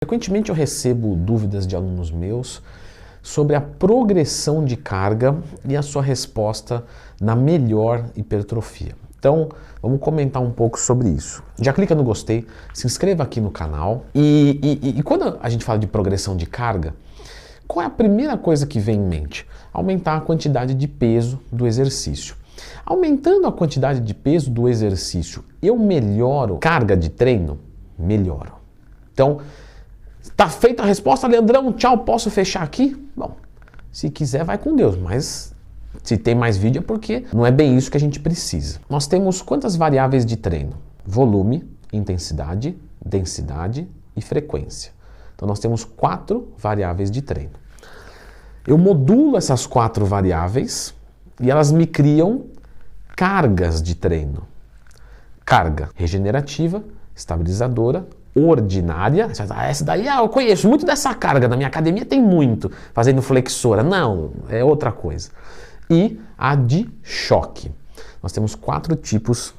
Frequentemente eu recebo dúvidas de alunos meus sobre a progressão de carga e a sua resposta na melhor hipertrofia. Então, vamos comentar um pouco sobre isso. Já clica no gostei, se inscreva aqui no canal e quando a gente fala de progressão de carga, qual é a primeira coisa que vem em mente? Aumentar a quantidade de peso do exercício. Aumentando a quantidade de peso do exercício, eu melhoro carga de treino? Melhoro. Então, tá feita a resposta, Leandrão, tchau, posso fechar aqui? Bom, se quiser vai com Deus, mas se tem mais vídeo é porque não é bem isso que a gente precisa. Nós temos quantas variáveis de treino? Volume, intensidade, densidade e frequência. Então nós temos 4 variáveis de treino. Eu modulo essas 4 variáveis e elas me criam cargas de treino. Carga regenerativa, estabilizadora, ordinária. Essa daí eu conheço muito dessa carga, na minha academia tem muito, fazendo flexora. Não, é outra coisa. E a de choque. Nós temos 4 tipos,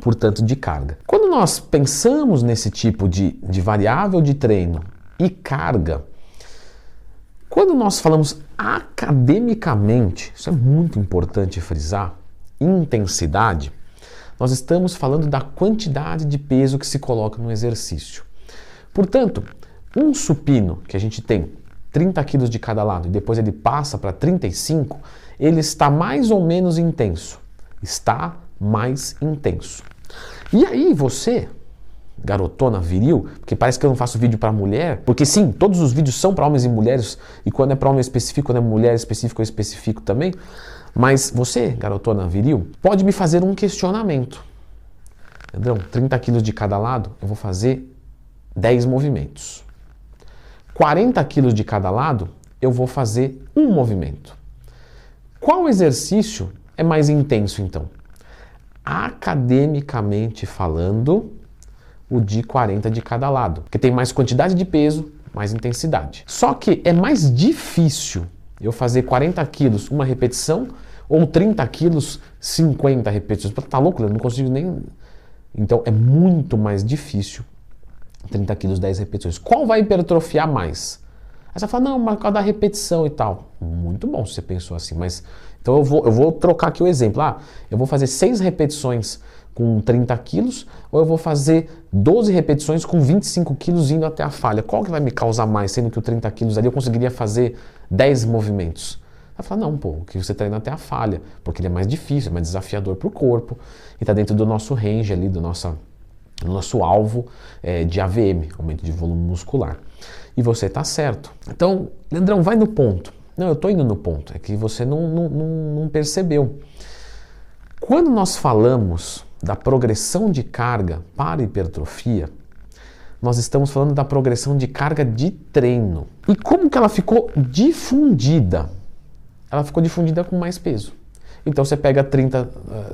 portanto, de carga. Quando nós pensamos nesse tipo de variável de treino e carga, quando nós falamos academicamente, isso é muito importante frisar, intensidade, nós estamos falando da quantidade de peso que se coloca no exercício. Portanto, um supino que a gente tem 30 kg de cada lado e depois ele passa para 35, ele está mais ou menos intenso. Está mais intenso. E aí você, garotona viril, porque parece que eu não faço vídeo para mulher, porque sim, todos os vídeos são para homens e mulheres, e quando é para homem específico, quando é mulher específico, eu especifico também. Mas você, garotona viril, pode me fazer um questionamento. Leandrão, 30 kg de cada lado, eu vou fazer 10 movimentos. 40 kg de cada lado, eu vou fazer um movimento. Qual exercício é mais intenso, então? Academicamente falando, o de 40 de cada lado, porque tem mais quantidade de peso, mais intensidade. Só que é mais difícil eu fazer 40 quilos uma repetição ou 30 quilos 50 repetições. Tá louco, eu não consigo nem... Então é muito mais difícil 30 quilos 10 repetições. Qual vai hipertrofiar mais? Aí você fala, não, mas por causa da repetição e tal. Muito bom se você pensou assim, mas... Então eu vou trocar aqui o exemplo. Eu vou fazer 6 repetições com 30 quilos ou eu vou fazer 12 repetições com 25 quilos indo até a falha. Qual que vai me causar mais, sendo que o 30 quilos ali eu conseguiria fazer 10 movimentos? Vai falar, não, pô, que você treina até a falha, porque ele é mais difícil, é mais desafiador para o corpo e está dentro do nosso range ali, do nosso alvo de AVM, aumento de volume muscular. E você está certo. Então, Leandrão, vai no ponto. Não, eu estou indo no ponto, é que você não percebeu. Quando nós falamos da progressão de carga para hipertrofia, nós estamos falando da progressão de carga de treino. E como que ela ficou difundida? Ela ficou difundida com mais peso. Então você pega 30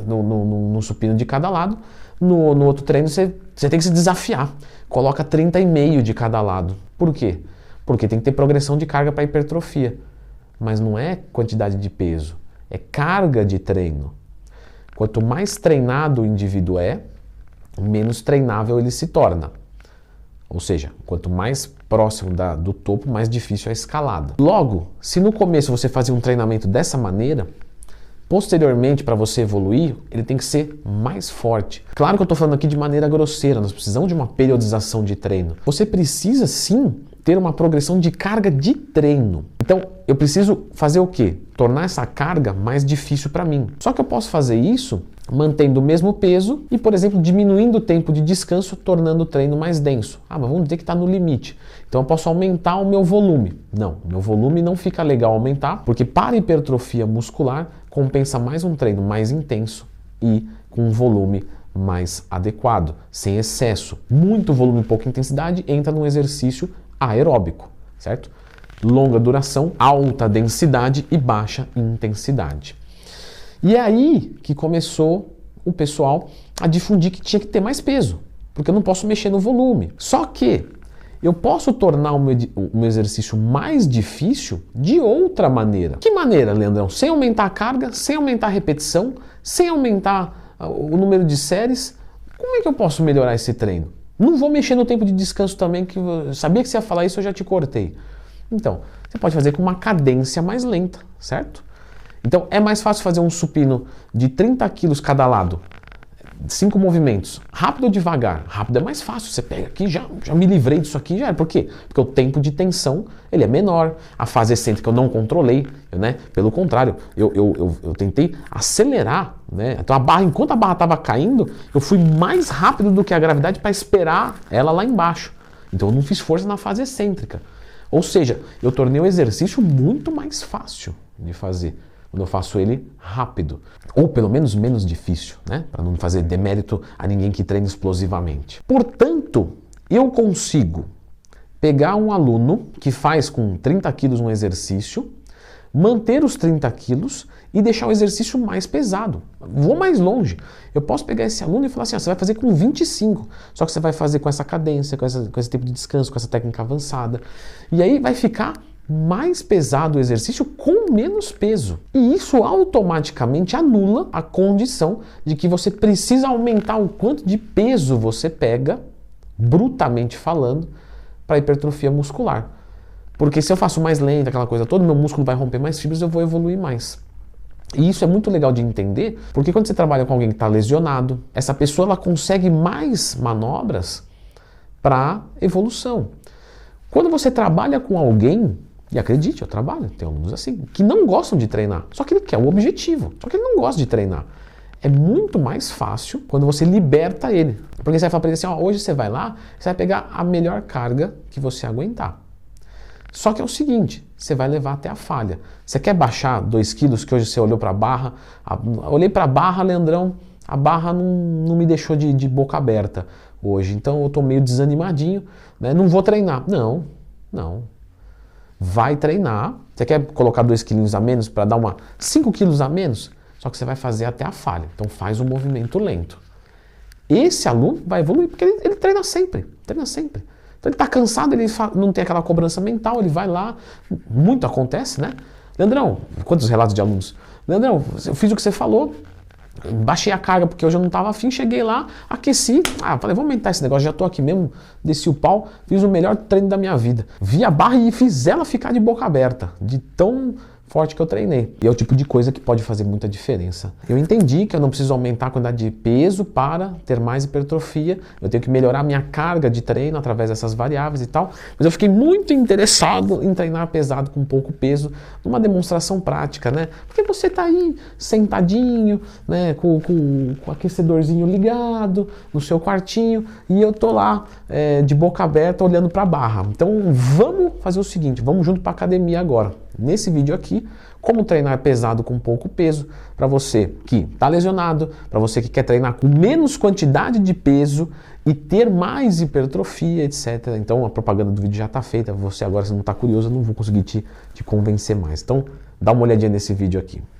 no supino de cada lado, no outro treino você tem que se desafiar. Coloca 30,5 de cada lado. Por quê? Porque tem que ter progressão de carga para hipertrofia. Mas não é quantidade de peso, é carga de treino. Quanto mais treinado o indivíduo é, menos treinável ele se torna. Ou seja, quanto mais próximo do topo, mais difícil é a escalada. Logo, se no começo você fazia um treinamento dessa maneira, posteriormente, para você evoluir, ele tem que ser mais forte. Claro que eu estou falando aqui de maneira grosseira, nós precisamos de uma periodização de treino. Você precisa sim ter uma progressão de carga de treino. Então, eu preciso fazer o quê? Tornar essa carga mais difícil para mim. Só que eu posso fazer isso mantendo o mesmo peso e, por exemplo, diminuindo o tempo de descanso, tornando o treino mais denso. Mas vamos dizer que está no limite. Então eu posso aumentar o meu volume. Não, meu volume não fica legal aumentar, porque para hipertrofia muscular compensa mais um treino mais intenso e com um volume mais adequado, sem excesso. Muito volume e pouca intensidade entra num exercício aeróbico, certo? Longa duração, alta densidade e baixa intensidade. E é aí que começou o pessoal a difundir que tinha que ter mais peso, porque eu não posso mexer no volume. Só que eu posso tornar o meu exercício mais difícil de outra maneira. Que maneira, Leandrão? Sem aumentar a carga, sem aumentar a repetição, sem aumentar o número de séries. Como é que eu posso melhorar esse treino? Não vou mexer no tempo de descanso também, que eu sabia que você ia falar isso, eu já te cortei. Então, você pode fazer com uma cadência mais lenta, certo? Então, é mais fácil fazer um supino de 30 quilos cada lado, 5 movimentos, rápido ou devagar? Rápido é mais fácil, você pega aqui, já me livrei disso aqui, já era. Por quê? Porque o tempo de tensão ele é menor, a fase excêntrica eu não controlei, né? Pelo contrário, eu tentei acelerar, né? Então enquanto a barra estava caindo, eu fui mais rápido do que a gravidade para esperar ela lá embaixo. Então eu não fiz força na fase excêntrica. Ou seja, eu tornei o exercício muito mais fácil de fazer quando eu faço ele rápido, ou pelo menos menos difícil, né? Para não fazer demérito a ninguém que treina explosivamente. Portanto, eu consigo pegar um aluno que faz com 30 quilos um exercício, manter os 30 quilos e deixar o exercício mais pesado. Vou mais longe. Eu posso pegar esse aluno e falar assim, você vai fazer com 25, só que você vai fazer com essa cadência, com esse tempo de descanso, com essa técnica avançada. E aí vai ficar mais pesado o exercício com menos peso. E isso automaticamente anula a condição de que você precisa aumentar o quanto de peso você pega, brutamente falando, para hipertrofia muscular. Porque se eu faço mais lento, aquela coisa toda, meu músculo vai romper mais fibras, eu vou evoluir mais. E isso é muito legal de entender, porque quando você trabalha com alguém que está lesionado, essa pessoa ela consegue mais manobras para evolução. Quando você trabalha com alguém, e acredite, eu trabalho, tem alunos assim, que não gostam de treinar, só que ele quer o objetivo, só que ele não gosta de treinar. É muito mais fácil quando você liberta ele. Porque você vai falar para ele assim, ó, hoje você vai lá, você vai pegar a melhor carga que você aguentar. Só que é o seguinte, você vai levar até a falha. Você quer baixar 2 quilos que hoje você olhou para a barra, olhei para a barra, Leandrão, a barra não me deixou de boca aberta hoje, então eu estou meio desanimadinho, né? Não vou treinar. Não. Vai treinar. Você quer colocar 2 quilinhos a menos para dar 5 quilos a menos? Só que você vai fazer até a falha. Então faz um movimento lento. Esse aluno vai evoluir porque ele treina sempre. Então ele está cansado, ele não tem aquela cobrança mental, ele vai lá. Muito acontece, né? Leandrão, quantos relatos de alunos? Leandrão, eu fiz o que você falou, baixei a carga porque hoje eu não estava afim, cheguei lá, aqueci, falei, vou aumentar esse negócio, já estou aqui mesmo, desci o pau, fiz o melhor treino da minha vida. Vi a barra e fiz ela ficar de boca aberta, de tão forte que eu treinei. E é o tipo de coisa que pode fazer muita diferença. Eu entendi que eu não preciso aumentar a quantidade de peso para ter mais hipertrofia, eu tenho que melhorar minha carga de treino através dessas variáveis e tal, mas eu fiquei muito interessado em treinar pesado com pouco peso, numa demonstração prática, né? Porque você tá aí sentadinho, né, com o aquecedorzinho ligado no seu quartinho e eu tô lá de boca aberta olhando para a barra. Então vamos fazer o seguinte, vamos junto para academia agora. Nesse vídeo aqui, como treinar pesado com pouco peso, para você que está lesionado, para você que quer treinar com menos quantidade de peso e ter mais hipertrofia, etc. Então a propaganda do vídeo já está feita, você agora se não está curioso, eu não vou conseguir te convencer mais. Então dá uma olhadinha nesse vídeo aqui.